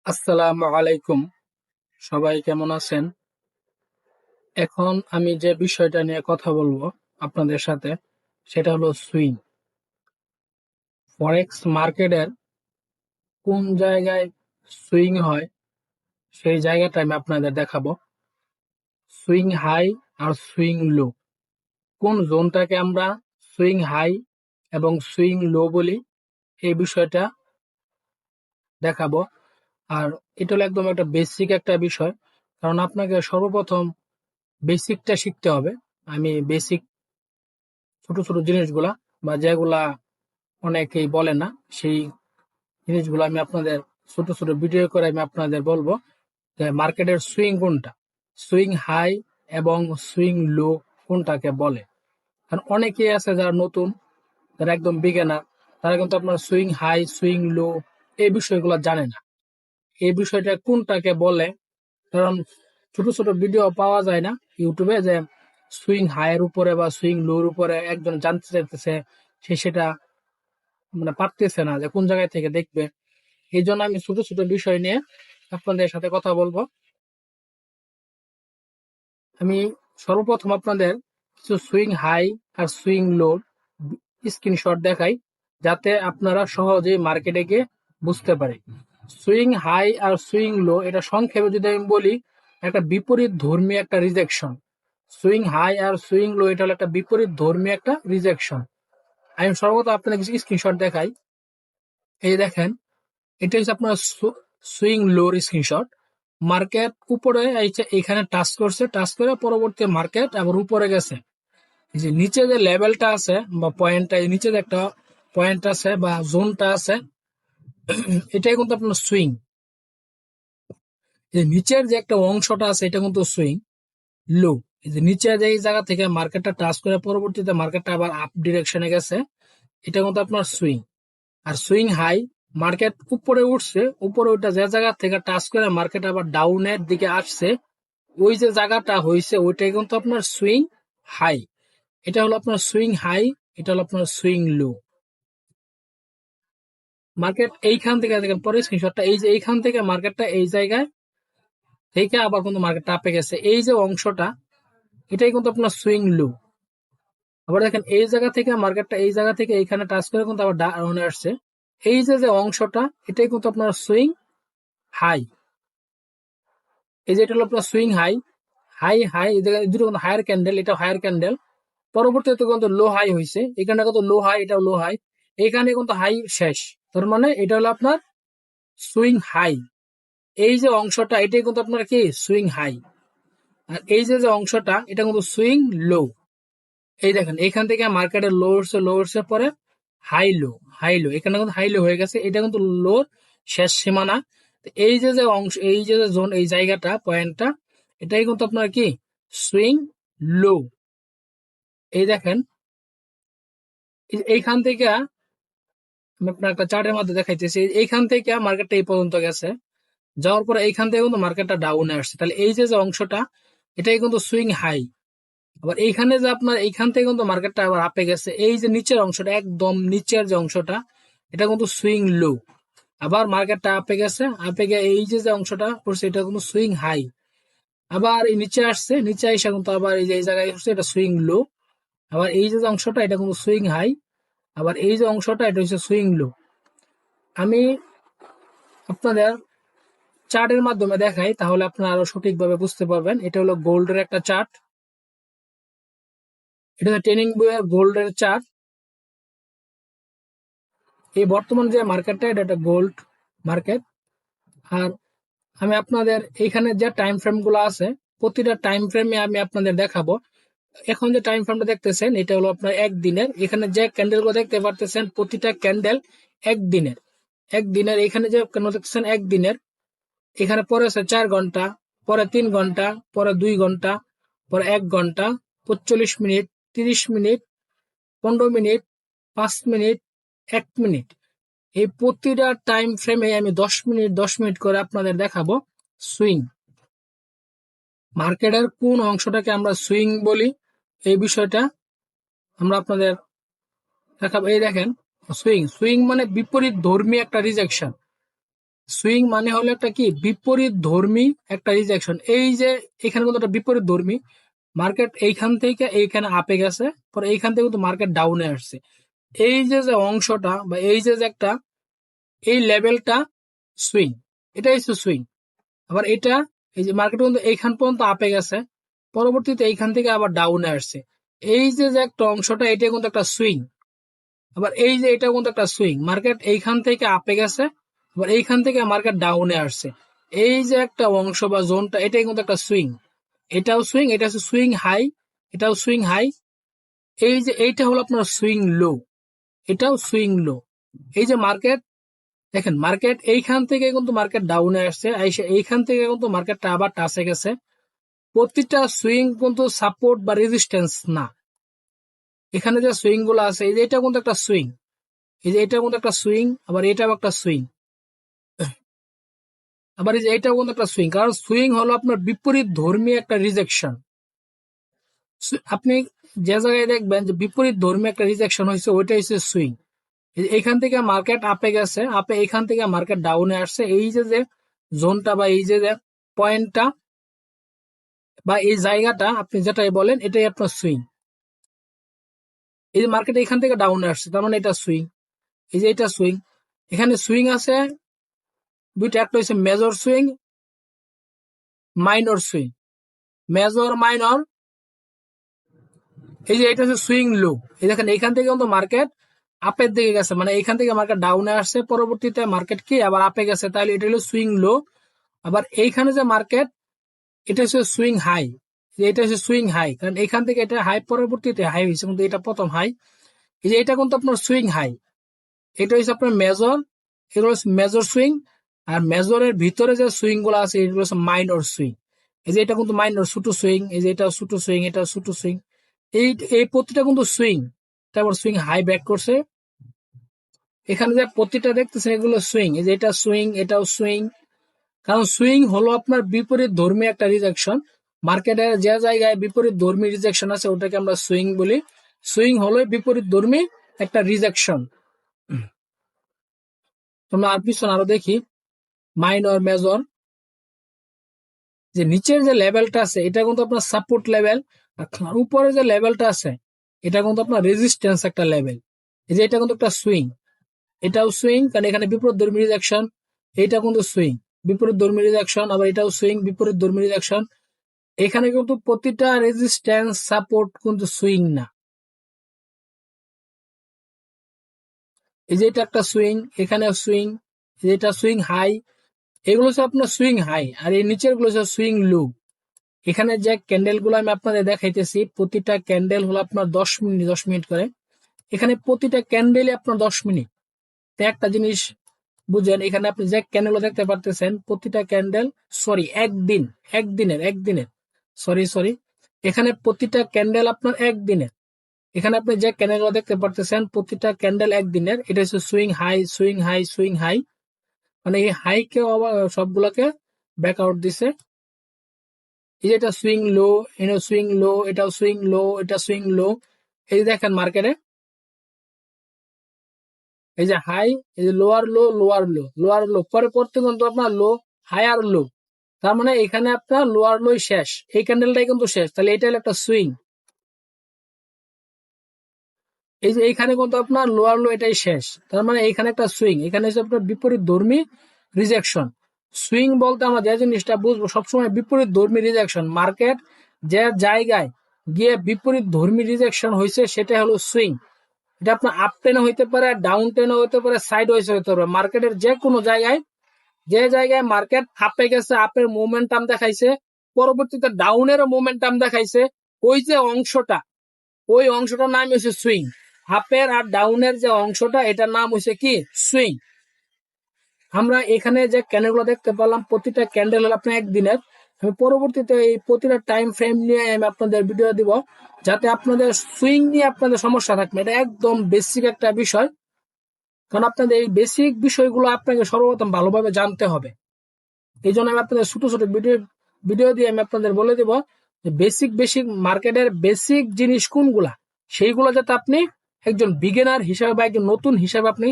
আসসালামু আলাইকুম। সবাই কেমন আছেন? এখন আমি যে বিষয়টা নিয়ে কথা বলবো আপনাদের সাথে সেটা হলো সুইং। ফরেক্স মার্কেটের কোন জায়গায় সুইং হয় সেই জায়গাটা আমি আপনাদের দেখাবো। সুইং হাই আর সুইং লো। কোন জোনটাকে আমরা সুইং হাই এবং সুইং লো বলি এই বিষয়টা দেখাবো। আর এটা হলো একদম একটা বেসিক একটা বিষয়, কারণ আপনাকে সর্বপ্রথম বেসিকটা শিখতে হবে। আমি বেসিক ছোট ছোট জিনিসগুলা বা যেগুলা অনেকেই বলে না সেই জিনিসগুলো আমি আপনাদের ছোট ছোট ভিডিও করে আমি আপনাদের বলবো যে মার্কেটের সুইং কোনটা, সুইং হাই এবং সুইং লো কোনটাকে বলে। কারণ অনেকেই আছে যারা নতুন, যারা একদম বিগিনার, তারা কিন্তু আপনার সুইং হাই সুইং লো এই বিষয়গুলো জানে না, এই বিষয়টা কোনটাকে বলে। কারণ ছোট ছোট ভিডিও পাওয়া যায় না ইউটিউবে যে সুইং হাইয়ের উপরে বা সুইং লোর উপরে একজন জানতে চাইতেছে, সে সেটা মানে পারতেছে না যে কোন জায়গায় থেকে দেখবে। এই জন্য আমি ছোট ছোট বিষয় নিয়ে আপনাদের সাথে কথা বলবো। আমি সর্বপ্রথম আপনাদের কিছু সুইং হাই আর সুইং লোর স্ক্রিনশট দেখাই, যাতে আপনারা সহজেই মার্কেটে গিয়ে বুঝতে পারে। সুইং হাই আর সুইং লো এটা সংক্ষেপে যদি আমি বলি, একটা বিপরীত ধর্মী একটা রিজেকশন। সুইং হাই আর সুইং লো এটা হলো একটা বিপরীত ধর্মী একটা রিজেকশন। আমি সর্বপ্রথম আপনাদের কিছু স্ক্রিনশট দেখাই। এই দেখেন, এটা হচ্ছে আপনার সুইং লোর স্ক্রিনশট। মার্কেট উপরে এখানে টাচ করছে, টাচ করে পরবর্তী মার্কেট আবার উপরে গেছে। এই যে নিচে যে লেভেলটা আছে বা পয়েন্টটা, নিচে যে একটা পয়েন্ট আছে বা জোনটা আছে, এটাই কিন্তু আপনার সুইং। এই নিচের যে একটা অংশটা আছে এটা কিন্তু সুইং লো। এই যে নিচে যে এই জায়গা থেকে মার্কেটটা টাচ করে পরবর্তীতে মার্কেটটা আবার আপ ডিরেকশনে গেছে, এটা কিন্তু আপনার সুইং। আর সুইং হাই, মার্কেট উপরে উঠছে, উপরে ওইটা যে জায়গা থেকে টাচ করে মার্কেট আবার ডাউনের দিকে আসছে, ওই যে জায়গাটা হয়েছে ওইটাই কিন্তু আপনার সুইং হাই। এটা হলো আপনার সুইং হাই, এটা হলো আপনার সুইং লো। মার্কেট এইখান থেকে দেখেন পরে স্ক্রিনশটটা, এই যে এইখান থেকে মার্কেটটা এই জায়গায় থেকে আবার কিন্তু মার্কেটটা আপে গেছে, এই যে অংশটা এটাই কিন্তু আপনার সুইং লো। আবার দেখেন এই জায়গা থেকে মার্কেটটা এই জায়গা থেকে এইখানে টাচ করে কিন্তু আবার ডাউনে আসছে, এই যে যে অংশটা এটাই কিন্তু আপনার সুইং হাই। এই যে এটা হলো আপনার সুইং হাই, হাই হাই এই জায়গায় দুটো কিন্তু হায়ার ক্যান্ডেল, এটা হায়ার ক্যান্ডেল, পরবর্তীতে কিন্তু লো হাই হয়েছে, এখানে কিন্তু লো হাই, এটাও লো হাই, এখানে কিন্তু হাই শেষ। তার মানে এটা হলো আপনার সুইং হাই। এই যে অংশটা এটাই কিন্তু আপনার কি সুইং হাই। আর এই যে যে অংশটা এটা কিন্তু সুইং লো। এই দেখেন এখান থেকে মার্কেটের লো উঠছে, লো উঠছে পরে হাই লো, হাই লো, এখানে কিন্তু হাই লো হয়ে গেছে, এটা কিন্তু লোর শেষ সীমানা। তো এই যে যে অংশ, এই যে যে জোন, এই জায়গাটা পয়েন্টটা, এটাই কিন্তু আপনার কি সুইং লো। এই দেখেন এইখান থেকে আমি আপনার একটা চার্টের মধ্যে দেখাইতেছি, এইখান থেকে মার্কেটটা এই পর্যন্ত গেছে, যাওয়ার পরে এইখান থেকে কিন্তু মার্কেটটা ডাউনে আসছে, তাহলে এই যে যে অংশটা এটাই কিন্তু সুইং হাই। আবার এইখানে যে আপনার এইখান থেকে কিন্তু মার্কেটটা আবার আপে গেছে, এই যে নিচের অংশটা একদম নিচের যে অংশটা এটা কিন্তু সুইং লো। আবার মার্কেটটা আপে গেছে, আপে গিয়ে এই যে যে অংশটা করছে এটা কিন্তু সুইং হাই। আবার এই নিচে আসছে, নিচে এসে কিন্তু আবার এই যে এই জায়গায় আসছে এটা সুইং লো। আবার এই যে অংশটা এটা কিন্তু সুইং হাই। আবার এই যে অংশটা এটা হচ্ছে সুইং লো। আমি আপনাদের চার্টের মাধ্যমে দেখাই, তাহলে আপনারা আরো সঠিকভাবে বুঝতে পারবেন। এটা হলো গোল্ডের একটা চার্ট, এটা হচ্ছে ট্রেনিং বইয়ের গোল্ডের চার্ট। এই বর্তমান যে মার্কেটটা এটা একটা গোল্ড মার্কেট। আর আমি আপনাদের এইখানে যে টাইম ফ্রেম গুলো আছে, প্রতিটা টাইম ফ্রেমে আমি আপনাদের দেখাবো। এখন যে টাইম ফ্রেমটা দেখতেছেন এটা হলো আপনার একদিনের, এখানে যে ক্যান্ডেল গুলো দেখতে পারতেছেন প্রতিটা ক্যান্ডেল একদিনের। একদিনের এখানে যে কেন দেখতেছেন একদিনের, এখানে পরে আছে 4 ঘন্টা, পরে 3 ঘন্টা, পরে 2 ঘন্টা, পরে 1 ঘন্টা, 45 minute, 30 minute, 15 minute, 5 minute, 1 minute. এই প্রতিটা টাইম ফ্রেমে আমি 10 মিনিট 10 মিনিট করে আপনাদের দেখাবো সুইং। মার্কেটের কোন অংশটাকে আমরা সুইং বলি এই বিষয়টা আমরা আপনাদের দেখাবো। এই দেখেন সুইং, সুইং মানে বিপরীত ধর্মী একটা রিজেকশন। সুইং মানে হলো একটা কি বিপরীত ধর্মী একটা রিজেকশন। এই যে এখানে কিন্তু একটা বিপরীত ধর্মী, মার্কেট এইখান থেকে এইখানে আপে গেছে, পরে এইখান থেকে কিন্তু মার্কেট ডাউনে আসছে। এই যে যে অংশটা বা এই যে যে একটা এই লেভেলটা সুইং, এটা হচ্ছে সুইং। আবার এটা এই যে মার্কেট কিন্তু এইখান পর্যন্ত আপে গেছে, পরবর্তীতে এইখান থেকে আবার ডাউনে আসছে। এই যে যে একটা অংশটা এটা কিন্তু একটা সুইং। আবার এই যে এটা কিন্তু একটা সুইং, মার্কেট এইখান থেকে আপে গেছে, আবার এইখান থেকে মার্কেট ডাউনে আসছে। এই যে একটা অংশ বা জোনটা এটাই কিন্তু একটা সুইং। এটাও সুইং, এটা হচ্ছে সুইং হাই, এটাও সুইং হাই। এই যে এইটা হলো আপনার সুইং লো, এটাও সুইং লো। এই যে মার্কেট দেখেন, মার্কেট এইখান থেকে কিন্তু মার্কেট ডাউনে আসছে, এইখান থেকে কিন্তু মার্কেটটা আবার টাচে গেছে। প্রতিটা সুইং কিন্তু সাপোর্ট বা রেজিস্ট্যান্স না। এখানে যে সুইং গুলো আছে, এই যে এটা কিন্তু একটা সুইং, এই যে এটা কিন্তু একটা সুইং, আবার এটাও একটা সুইং, আবার এই যে এটাও কিন্তু একটা সুইং। কারণ সুইং হলো আপনার বিপরীত ধর্মী একটা রিজেকশন। আপনি যে জায়গায় দেখবেন যে বিপরীত ধর্মী একটা রিজেকশন হয়েছে, ওইটা হচ্ছে সুইং। এখান থেকে মার্কেট আপে গেছে, আপে এখান থেকে মার্কেট ডাউনে আসছে। এই যে যে জোনটা বা এই যে যে পয়েন্টটা বা এই জায়গাটা আপনি যেটাই বলেন, এটাই আপনার সুইং। এই যে মার্কেট এখান থেকে ডাউনে আসছে, তার মানে এটা সুইং। এই যে এটা সুইং, এখানে সুইং আছে দুইটা, একটা হচ্ছে major swing, minor swing. Major minor, এই যে এটা হচ্ছে সুইং লো। এই দেখেন এখান থেকে কিন্তু মার্কেট আপের দিকে গেছে, মানে এখান থেকে মার্কেট ডাউনে আসছে, পরবর্তীতে মার্কেট কি আবার আপে গেছে, তাহলে এটা হলো সুইং লো। আবার এইখানে যে মার্কেট, এটা হচ্ছে সুইং হাই, এটা হচ্ছে সুইং হাই, কারণ এখান থেকে এটা হাই, পরবর্তীতে হাই হয়েছে, কিন্তু এটা প্রথম হাই। এই যে এটা কিন্তু আপনার সুইং হাই, এটা হচ্ছে আপনার মেজর, এগুলো হচ্ছে মেজর সুইং। আর মেজরের ভিতরে যে সুইং গুলো আছে এগুলো হচ্ছে মাইনর সুইং। এই যে এটা কিন্তু মাইনর ছোট সুইং, এই যে এটা ছোট সুইং, এটা ছোট সুইং। এই এই প্রতিটা কিন্তু সুইং। তারপর সুইং হাই ব্যাক করছে, এখানে যে প্রতিটা দেখতেছেন এগুলো সুইং। এই যে এটা সুইং, এটাও সুইং। কারণ সুইং হলো আপনার বিপরীত ধর্মী একটা রিজেকশন। মার্কেটের যে জায়গায় বিপরীত ধর্মী রিজেকশন আছে ওটাকে আমরা সুইং বলি। সুইং হলো বিপরীত ধর্মী একটা রিজেকশন। তোমরা আর পিছনে আরো দেখি, মাইনর মেজর। যে নিচের যে লেভেলটা আছে এটা কিন্তু আপনার সাপোর্ট লেভেল, আর উপরে যে লেভেলটা আছে এটা কিন্তু আপনার রেজিস্ট্যান্স একটা লেভেল। এই যে এটা কিন্তু একটা সুইং, এটাও সুইং, কারণ এখানে বিপরীত ধর্মী রিজেকশন। এটা কিন্তু সুইং, বিপরীত ধর্মী রিজেকশন, আবার এটাও সুইং, বিপরীত ধর্মী রিজেকশন। এখানে কিন্তু প্রতিটা রেজিস্ট্যান্স সাপোর্ট কিন্তু সুইং না। এই যে এটা একটা সুইং, এখানে সুইং, এটা সুইং হাই, এগুলো হচ্ছে আপনার সুইং হাই। আর এই নিচের গুলো হচ্ছে সুইং লো। এখানে যে ক্যান্ডেল গুলো আমি আপনাদের দেখাইতেছি, প্রতিটা ক্যান্ডেল হলো আপনার 10 মিনিট 10 মিনিট করে। এখানে প্রতিটা ক্যান্ডেলই আপনার 10 মিনিট। তো একটা জিনিস বুঝেন, এখানে আপনি যে ক্যান্ডেল দেখতে পারতেছেন প্রতিটা ক্যান্ডেল, সরি একদিন, একদিনের, সরি, এখানে প্রতিটা ক্যান্ডেল আপনার একদিনের। এখানে আপনি যে ক্যান্ডেল দেখতে পারতেছেন প্রতিটা ক্যান্ডেল একদিনের। এটা হচ্ছে swing high, swing high, swing high. মানে এই হাই কে সবগুলোকে ব্যাকআউট দিছে। এই যে এটা সুইং লো, এটা সুইং লো, এটাও সুইং লো, এটা সুইং লো। এই যে দেখেন মার্কেটে, এই যে হাই, এই যে লোয়ার লো, লোয়ার লো, লোয়ার লো, পরে পড়তে কিন্তু আপনার লো, হায়ার লো। তার মানে এখানে আপনার লোয়ার লো শেষ, এই ক্যান্ডেলটাই কিন্তু শেষ, তাহলে এটা হলো একটা সুইং। এই যে এইখানে কিন্তু আপনার লোয়ার লো এটাই শেষ, তার মানে এইখানে একটা সুইং। এখানে হচ্ছে আপনার বিপরীত ধর্মী রিজেকশন। সুইং বলতে আমরা যে জিনিসটা বুঝবো সবসময় বিপরীত ধর্মী রিজেকশন। মার্কেট যে জায়গায় গিয়ে বিপরীত ধর্মী রিজেকশন হয়েছে সেটা হলো সুইং। এটা আপনার আপ টেনে হইতে পারে, ডাউন টেনে হইতে পারে, সাইড ওয়াইজ হইতে পারে। মার্কেটের যে কোনো জায়গায়, যে জায়গায় মার্কেট আপে গেছে, আপের মোমেন্টাম দেখাইছে, পরবর্তীতে ডাউনের মোমেন্টাম দেখাইছে, ওই যে অংশটা, ওই অংশটার নাম হচ্ছে সুইং। আপের আর ডাউনের যে অংশটা এটার নাম হচ্ছে কি সুইং। আমরা এখানে যে ক্যান্ডেল গুলো দেখতে পেলাম প্রতিটা ক্যান্ডেল হলো আপনার একদিনের। আমি পরবর্তীতে এই প্রতিটা টাইম ফ্রেম নিয়ে আমি আপনাদের ভিডিও দিব, যাতে আপনাদের সুইং নিয়ে আপনাদের সমস্যা থাকবে। এটা একদম বেসিক একটা বিষয়, কারণ আপনাদের এই বেসিক বিষয়গুলো আপনাকে সর্বপ্রথম ভালোভাবে জানতে হবে। এই জন্য আমি আপনাদের ছোট ছোট ভিডিও ভিডিও দিয়ে আমি আপনাদের বলে দেব যে বেসিক বেসিক মার্কেটের বেসিক জিনিস কোনগুলা, সেইগুলো যাতে আপনি একজন বিগিনার হিসাবে বা একজন নতুন হিসাবে আপনি